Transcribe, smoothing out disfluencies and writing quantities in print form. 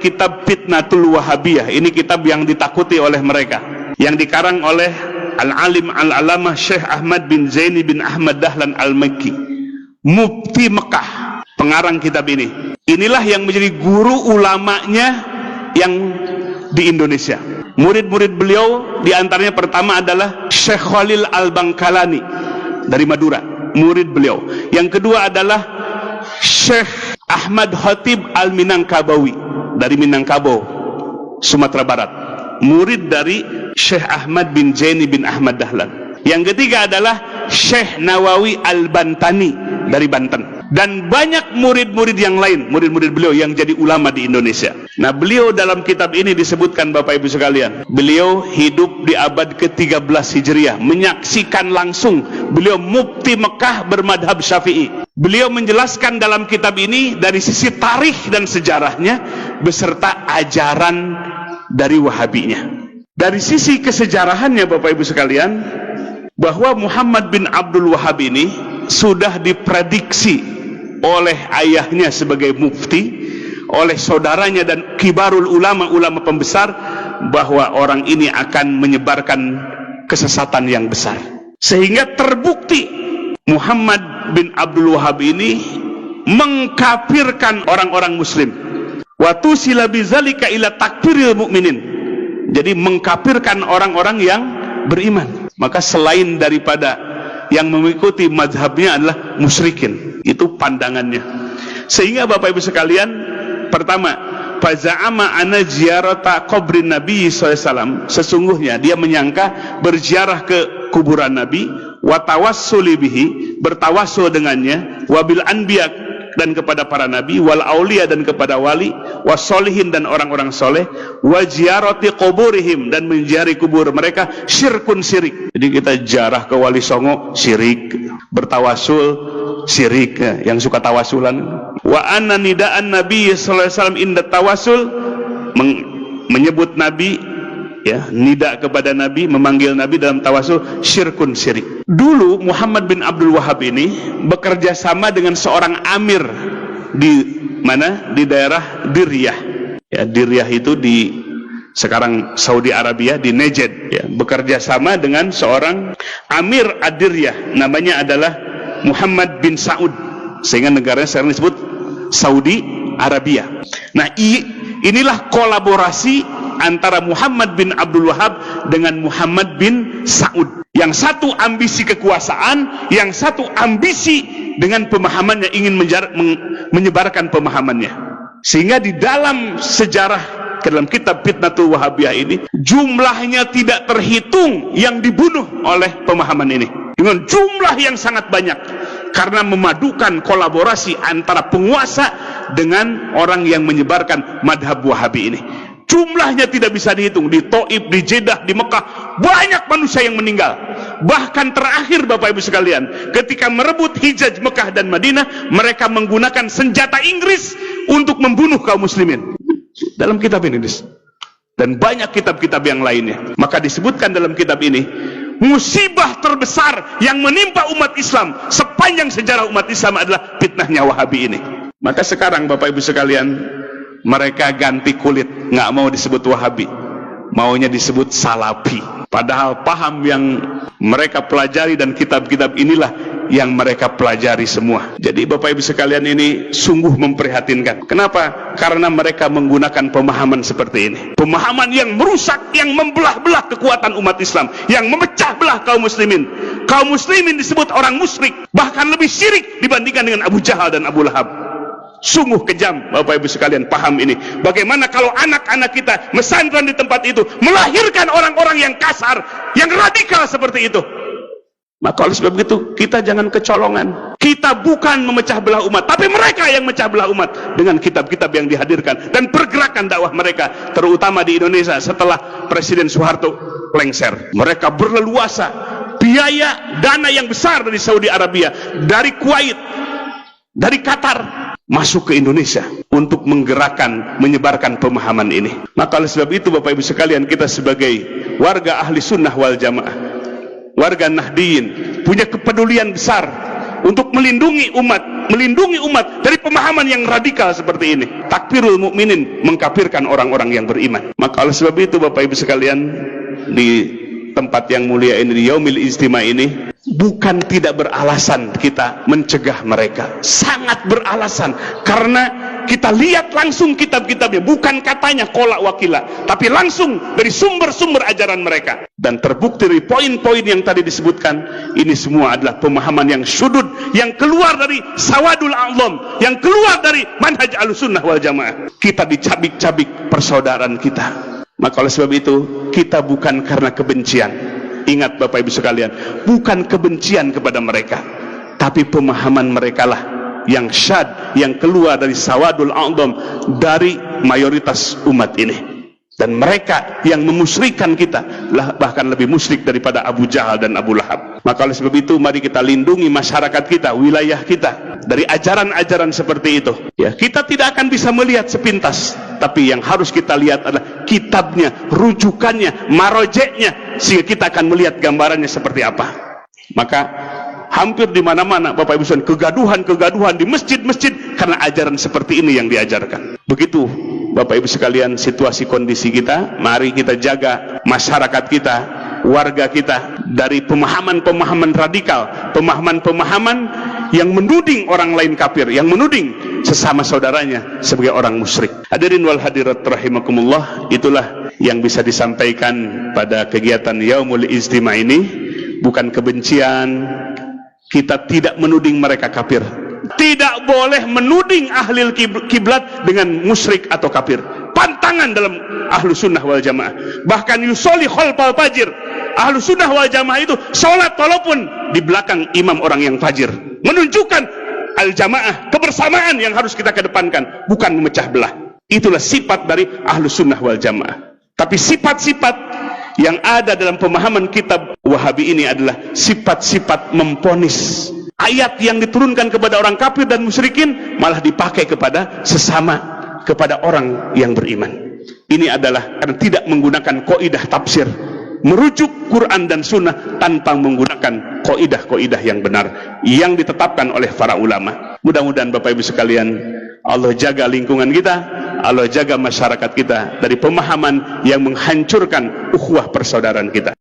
kitab Fitnatul Wahabiyah. Ini kitab yang ditakuti oleh mereka, yang dikarang oleh Al-Alim Al-Alamah Syekh Ahmad bin Zaini bin Ahmad Dahlan Al-Makki, Mufti Mekah, pengarang kitab ini. Inilah yang menjadi guru ulamanya yang di Indonesia. Murid-murid beliau diantaranya pertama adalah Syekh Khalil Al-Bangkalani dari Madura, murid beliau. Yang kedua adalah Syekh Ahmad Khatib Al-Minangkabawi dari Minangkabau, Sumatera Barat, murid dari Syekh Ahmad bin Zaini bin Ahmad Dahlan. Yang ketiga adalah Syekh Nawawi Al-Bantani dari Banten. Dan banyak murid-murid yang lain, murid-murid beliau yang jadi ulama di Indonesia. Nah, beliau dalam kitab ini disebutkan, Bapak Ibu sekalian, beliau hidup di abad ke-13 Hijriah, menyaksikan langsung. Beliau mufti Mekah bermadhab Syafi'i. Beliau menjelaskan dalam kitab ini dari sisi tarikh dan sejarahnya beserta ajaran dari Wahabinya. Dari sisi kesejarahannya, Bapak Ibu sekalian, bahwa Muhammad bin Abdul Wahab ini sudah diprediksi oleh ayahnya sebagai mufti, oleh saudaranya dan kibarul ulama pembesar, bahwa orang ini akan menyebarkan kesesatan yang besar. Sehingga terbukti Muhammad bin Abdul Wahab ini mengkafirkan orang-orang muslim. Wa tusila bizalika ila takfiril mukminin. Jadi mengkafirkan orang-orang yang beriman. Maka selain daripada yang mengikuti mazhabnya adalah musyrikin. Itu pandangannya. Sehingga Bapak Ibu sekalian, pertama, faza'ama ana ziyarata qabrin Nabi SAW, sesungguhnya dia menyangka berziarah ke kuburan Nabi, wa tawassuli bihi, bertawassul dengannya, wabil anbiya, dan kepada para nabi, wal aulia, dan kepada wali, wasolihin, dan orang-orang soleh, wa ziyarati quburihim, dan menziarahi kubur mereka, syirkun syirik. Jadi kita ziarah ke Wali Songo syirik, bertawasul syirik, yang suka tawasulan. Wa anna nidaan Nabi sallallahu alaihi wasallam inda tawasul, menyebut Nabi, ya, nida kepada Nabi, memanggil Nabi dalam tawasul, syirkun syirik. Dulu Muhammad bin Abdul Wahab ini bekerja sama dengan seorang amir di mana? Di daerah Diryah. Ya, Diryah itu di sekarang Saudi Arabia, di Najd, ya. Bekerja sama dengan seorang amir Ad-Diryah, namanya adalah Muhammad bin Saud, sehingga negaranya sekarang disebut Saudi Arabia. Nah, inilah kolaborasi antara Muhammad bin Abdul Wahab dengan Muhammad bin Saud. Yang satu ambisi kekuasaan, yang satu ambisi dengan pemahamannya, ingin menyebarkan pemahamannya. Sehingga di dalam sejarah, dalam kitab Fitnatul Wahabiyah ini, jumlahnya tidak terhitung yang dibunuh oleh pemahaman ini, dengan jumlah yang sangat banyak, karena memadukan kolaborasi antara penguasa dengan orang yang menyebarkan madhab Wahabi ini. Jumlahnya tidak bisa dihitung. Di Taif, di Jeddah, di Mekah, banyak manusia yang meninggal. Bahkan terakhir, Bapak Ibu sekalian, ketika merebut Hijaz Mekah dan Madinah, mereka menggunakan senjata Inggris untuk membunuh kaum muslimin. Dalam kitab ini, dan banyak kitab-kitab yang lainnya. Maka disebutkan dalam kitab ini, musibah terbesar yang menimpa umat Islam sepanjang sejarah umat Islam adalah fitnahnya Wahabi ini. Maka sekarang, Bapak Ibu sekalian, mereka ganti kulit, nggak mau disebut Wahabi, maunya disebut Salafi. Padahal paham yang mereka pelajari dan kitab-kitab inilah yang mereka pelajari semua. Jadi Bapak Ibu sekalian, ini sungguh memprihatinkan. Kenapa? Karena mereka menggunakan pemahaman seperti ini, pemahaman yang merusak, yang membelah-belah kekuatan umat Islam, yang memecah belah kaum muslimin. Kaum muslimin disebut orang musyrik, bahkan lebih syirik dibandingkan dengan Abu Jahal dan Abu Lahab. Sungguh kejam, Bapak Ibu sekalian, paham ini. Bagaimana kalau anak-anak kita mesantren di tempat itu melahirkan orang-orang yang kasar, yang radikal seperti itu? Maka oleh sebab itu, kita jangan kecolongan. Kita bukan memecah belah umat, tapi mereka yang memecah belah umat dengan kitab-kitab yang dihadirkan dan pergerakan dakwah mereka, terutama di Indonesia setelah Presiden Soeharto lengser. Mereka berleluasa, biaya dana yang besar dari Saudi Arabia, dari Kuwait, dari Qatar, masuk ke Indonesia untuk menggerakkan, menyebarkan pemahaman ini. Maka oleh sebab itu, Bapak Ibu sekalian, kita sebagai warga ahli sunnah wal jamaah, warga Nahdiyin, punya kepedulian besar untuk melindungi umat melindungi umat dari pemahaman yang radikal seperti ini. Takfirul mukminin, mengkafirkan orang-orang yang beriman. Maka oleh sebab itu Bapak Ibu sekalian, di tempat yang mulia ini, di Yaumil Ijtima ini, bukan tidak beralasan kita mencegah mereka, sangat beralasan, karena kita lihat langsung kitab-kitabnya, bukan katanya kolak wakila, tapi langsung dari sumber-sumber ajaran mereka, dan terbukti dari poin-poin yang tadi disebutkan. Ini semua adalah pemahaman yang syudud, yang keluar dari sawadul a'zam, yang keluar dari manhaj Ahlussunnah wal Jamaah. Kita dicabik-cabik persaudaraan kita. Maka oleh sebab itu, kita bukan karena kebencian. Ingat Bapak Ibu sekalian, bukan kebencian kepada mereka, tapi pemahaman mereka lah yang syad, yang keluar dari sawadul a'zam, dari mayoritas umat ini. Dan mereka yang memusyrikan kita lah, bahkan lebih musyrik daripada Abu Jahal dan Abu Lahab. Maka oleh sebab itu, mari kita lindungi masyarakat kita, wilayah kita, dari ajaran-ajaran seperti itu. Ya, kita tidak akan bisa melihat sepintas, tapi yang harus kita lihat adalah kitabnya, rujukannya, marojeknya, sehingga kita akan melihat gambarannya seperti apa. Maka hampir di mana-mana Bapak Ibu sekalian, kegaduhan di masjid-masjid karena ajaran seperti ini yang diajarkan. Begitu Bapak Ibu sekalian situasi kondisi kita. Mari kita jaga masyarakat kita, warga kita, dari pemahaman-pemahaman radikal, pemahaman-pemahaman yang menuding orang lain kafir, yang menuding sesama saudaranya sebagai orang musyrik. Hadirin wal hadirat rahimakumullah, itulah yang bisa disampaikan pada kegiatan Yaumul Ijtima ini. Bukan kebencian, kita tidak menuding mereka kafir. Tidak boleh menuding ahli kiblat dengan musyrik atau kafir. Pantangan dalam Ahlussunnah wal Jamaah. Bahkan yusolli khalfal fajir. Ahlussunnah wal Jamaah itu sholat walaupun di belakang imam orang yang fajir. Menunjukkan al-jamaah, kebersamaan yang harus kita kedepankan, bukan memecah belah. Itulah sifat dari Ahlussunnah wal Jamaah. Tapi sifat-sifat yang ada dalam pemahaman kitab Wahabi ini adalah sifat-sifat memponis. Ayat yang diturunkan kepada orang kafir dan musyrikin malah dipakai kepada sesama, kepada orang yang beriman. Ini adalah karena tidak menggunakan kaidah tafsir, merujuk Quran dan Sunnah tanpa menggunakan kaidah-kaidah yang benar yang ditetapkan oleh para ulama. Mudah-mudahan Bapak Ibu sekalian, Allah jaga lingkungan kita, Allah jaga masyarakat kita dari pemahaman yang menghancurkan ukhuwah persaudaraan kita.